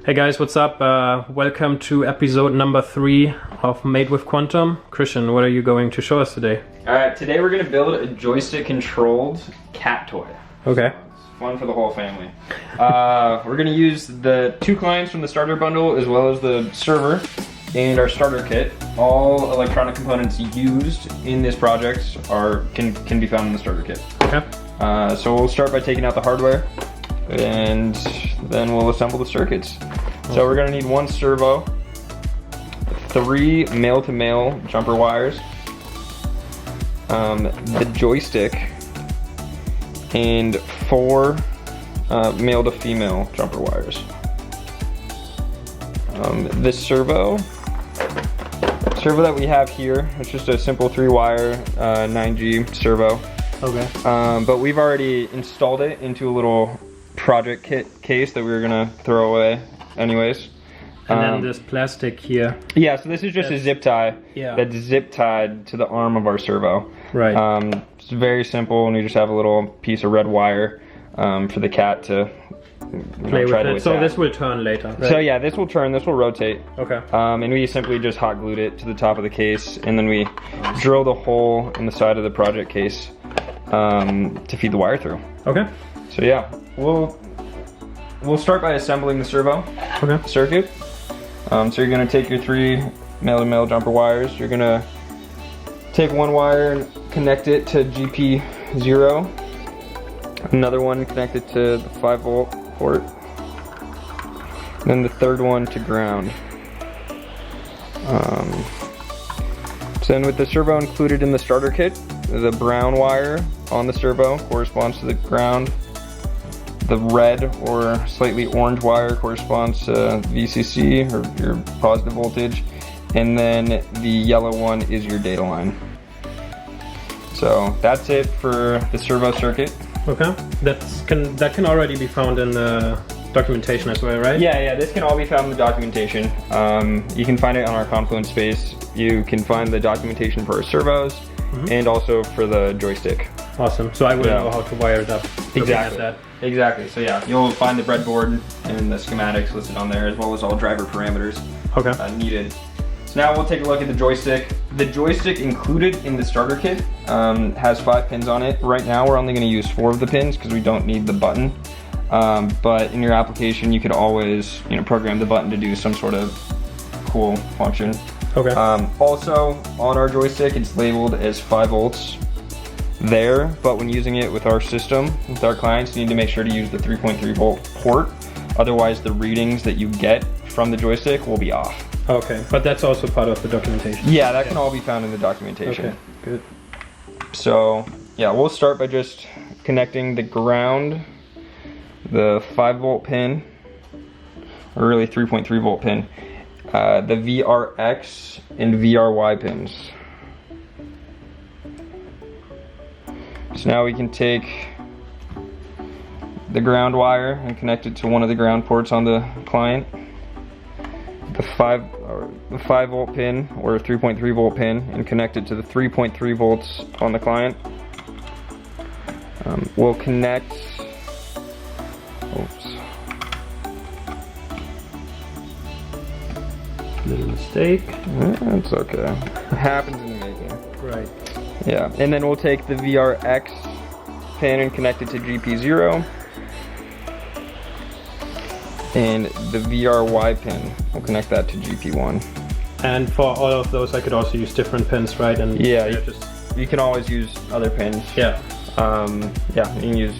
Hey guys, what's up? Welcome to episode number 3 of Made with Quantum. Christian, what are you going to show us today? Alright, today we're going to build a joystick controlled cat toy. Okay. It's fun for the whole family. We're going to use the 2 clients from the starter bundle as well as the server and our starter kit. All electronic components used in this project can be found in the starter kit. Okay. So we'll start by taking out the hardware and then we'll assemble the circuits. So we're going to need 1 servo, 3 male-to-male jumper wires, the joystick, and 4 male-to-female jumper wires. This servo that we have here, it's just a simple 3-wire 9G servo. Okay. But we've already installed it into a little project kit case that we were gonna throw away anyways. And then this plastic here. Yeah, so this is just a zip tie that's zip tied to the arm of our servo. Right. It's very simple, and we just have a little piece of red wire for the cat to play with it. So this will turn later, right? So yeah, this will turn, this will rotate. Okay. And we simply just hot glued it to the top of the case, and then we drilled a hole in the side of the project case to feed the wire through. Okay. So yeah, we'll start by assembling the servo circuit. So you're gonna take your 3 male-to-male jumper wires. You're gonna take 1 wire and connect it to GP0. Another one connected to the 5-volt port. And then the 3rd one to ground. So then with the servo included in the starter kit, the brown wire on the servo corresponds to the ground. The red or slightly orange wire corresponds to VCC, or your positive voltage. And then the yellow one is your data line. So that's it for the servo circuit. Okay. That can already be found in the documentation as well, right? Yeah, this can all be found in the documentation. You can find it on our Confluence space. You can find the documentation for our servos and also for the joystick. Awesome. So I will know how to wire it up. Exactly. So yeah, you'll find the breadboard and the schematics listed on there, as well as all driver parameters needed. So now we'll take a look at the joystick. The joystick included in the starter kit has 5 pins on it. Right now we're only going to use 4 of the pins because we don't need the button. But in your application you could always program the button to do some sort of cool function. Okay. Also on our joystick it's labeled as 5 volts there, but when using it with our system, with our clients, you need to make sure to use the 3.3 volt port. Otherwise the readings that you get from the joystick will be off. Okay, but that's also part of the documentation. Yeah, that can all be found in the documentation. Okay, good. So yeah, we'll start by just connecting the ground, the 5-volt pin, or really 3.3 volt pin, the VRX and VRY pins. So now we can take the ground wire and connect it to one of the ground ports on the client. The 5 volt pin or 3.3 volt pin, and connect it to the 3.3 volts on the client. We'll connect. Oops. Little mistake. It's okay. It happens in the making. Right. Yeah, and then we'll take the VRX pin and connect it to GP0. And the VRY pin, we'll connect that to GP1. And for all of those I could also use different pins, right? And yeah, you can always use other pins. Yeah. Yeah, you can use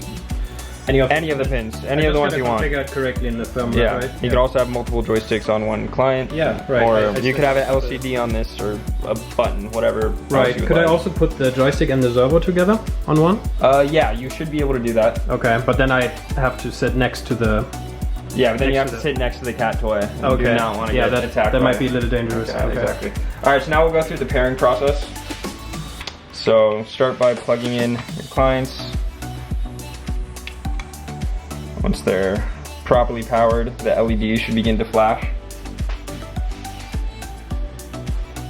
any of the pins, any of the ones you want. Configured correctly in the firmware, yeah, right? You can also have multiple joysticks on one client. Yeah, right. Or you could have an LCD on this, or a button, whatever. Right. Could I also put the joystick and the servo together on one? Yeah, you should be able to do that. Okay, but then I have to sit next to the. Yeah, but then you have to sit next to the cat toy. Okay. You do not want to get attacked. That might be a little dangerous. Okay. Exactly. All right, so now we'll go through the pairing process. So start by plugging in your clients. Once they're properly powered, the LED should begin to flash.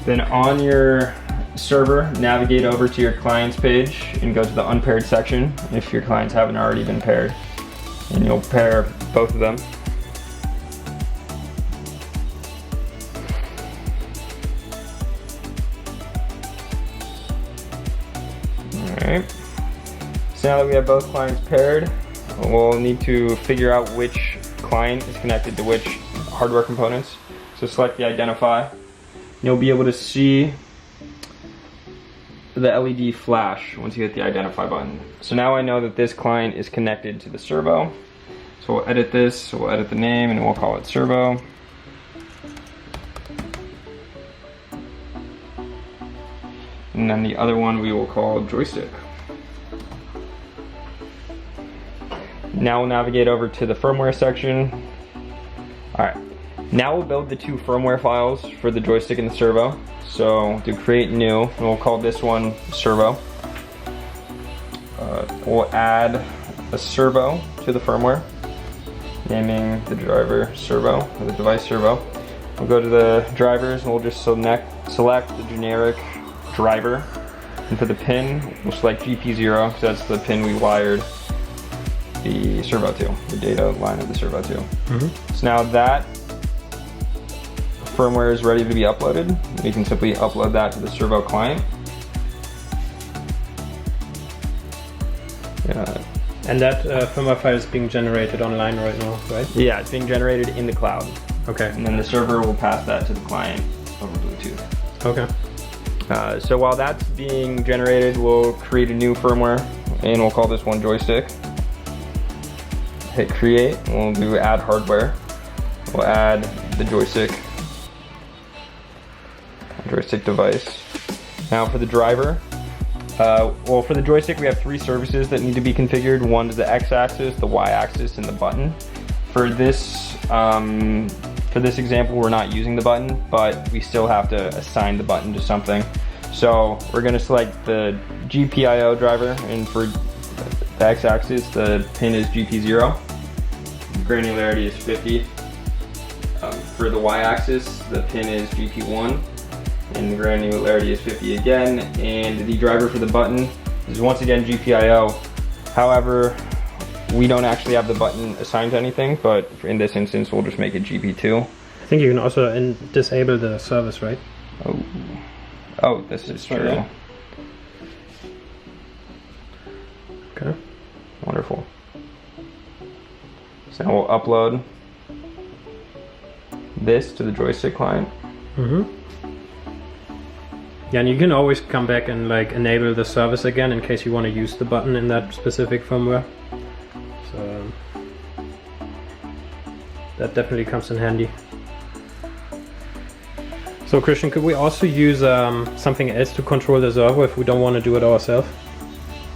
Then on your server, navigate over to your clients page and go to the unpaired section if your clients haven't already been paired. And you'll pair both of them. Alright. So now that we have both clients paired, we'll need to figure out which client is connected to which hardware components. So select the identify. You'll be able to see the LED flash once you hit the identify button. So now I know that this client is connected to the servo. So we'll edit this, so we'll edit the name and we'll call it servo. And then the other one we will call joystick. Now we'll navigate over to the firmware section. All right, now we'll build the two firmware files for the joystick and the servo. So to create new, and we'll call this one servo. We'll add a servo to the firmware, naming the driver servo, or the device servo. We'll go to the drivers and we'll just select the generic driver. And for the pin, we'll select GP0, because that's the pin we wired the servo to, the data line of the servo to. So now that firmware is ready to be uploaded, we can simply upload that to the servo client. And that firmware file is being generated online right now, right? Yeah, it's being generated in the cloud. Okay. And then the server will pass that to the client over Bluetooth. Okay. So while that's being generated, we'll create a new firmware and we'll call this one joystick. Hit create, and we'll do add hardware. We'll add the joystick device. Now for the driver, well, for the joystick we have 3 services that need to be configured. One is the x-axis, the y-axis, and the button. For this example, we're not using the button, but we still have to assign the button to something. So we're going to select the GPIO driver, and for the x-axis, the pin is GP0. Granularity is 50. For the y-axis, the pin is GP1. And the granularity is 50 again. And the driver for the button is once again GPIO. However, we don't actually have the button assigned to anything, but in this instance, we'll just make it GP2. I think you can also disable the service, right? Oh, this is true. Yeah. Okay. Wonderful. So now we'll upload this to the joystick client. Yeah, and you can always come back and like enable the service again in case you want to use the button in that specific firmware. So that definitely comes in handy. So Christian, could we also use something else to control the servo if we don't want to do it ourselves?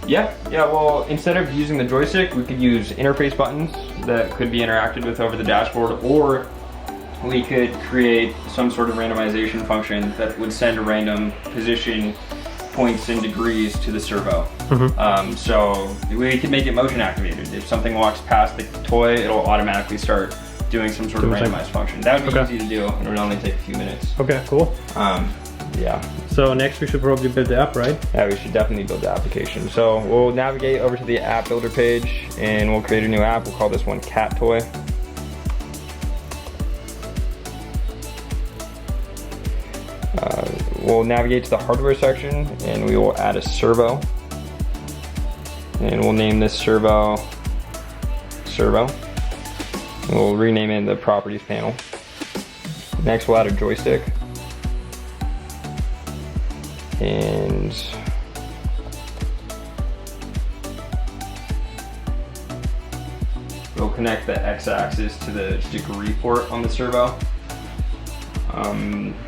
Yeah, well, instead of using the joystick, we could use interface buttons that could be interacted with over the dashboard, or we could create some sort of randomization function that would send random position points and degrees to the servo. So we could make it motion activated. If something walks past the toy, it'll automatically start doing some sort of randomized function. That would be easy to do, and it would only take a few minutes. Okay, cool. Yeah. So next we should probably build the app, right? Yeah, we should definitely build the application. So we'll navigate over to the app builder page and we'll create a new app. We'll call this one Cat Toy. We'll navigate to the hardware section and we will add a servo. And we'll name this servo. And we'll rename it in the properties panel. Next we'll add a joystick. And we'll connect the x-axis to the degree port on the servo.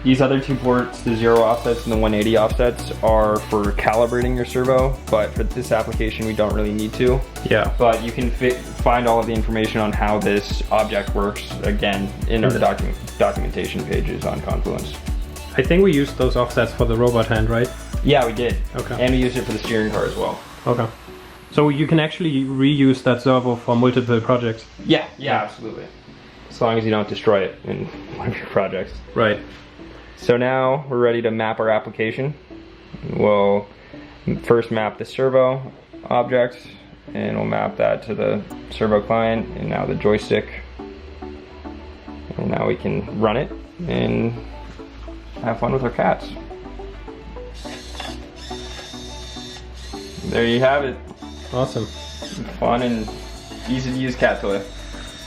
These other 2 ports, the 0 offsets and the 180 offsets, are for calibrating your servo, but for this application we don't really need to. Yeah. But you can find all of the information on how this object works, again, in our documentation pages on Confluence. I think we used those offsets for the robot hand, right? Yeah, we did. Okay. And we used it for the steering car as well. Okay. So you can actually reuse that servo for multiple projects? Yeah, absolutely. As long as you don't destroy it in one of your projects. Right. So now we're ready to map our application. We'll first map the servo object, and we'll map that to the servo client, and now the joystick. And now we can run it and have fun with our cats. there you have it. Awesome. Fun and easy to use cat toy.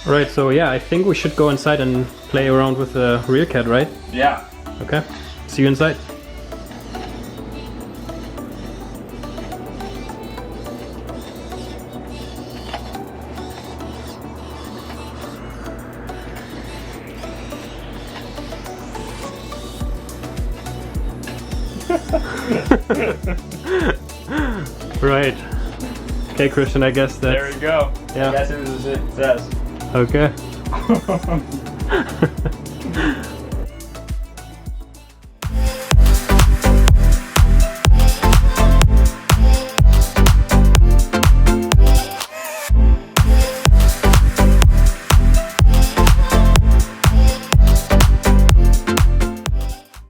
Right, so yeah, I think we should go inside and play around with the real cat, right? Yeah. Okay. See you inside. Right. Okay, Christian, I guess that's... There we go. Yeah. I guess it was a success. Okay.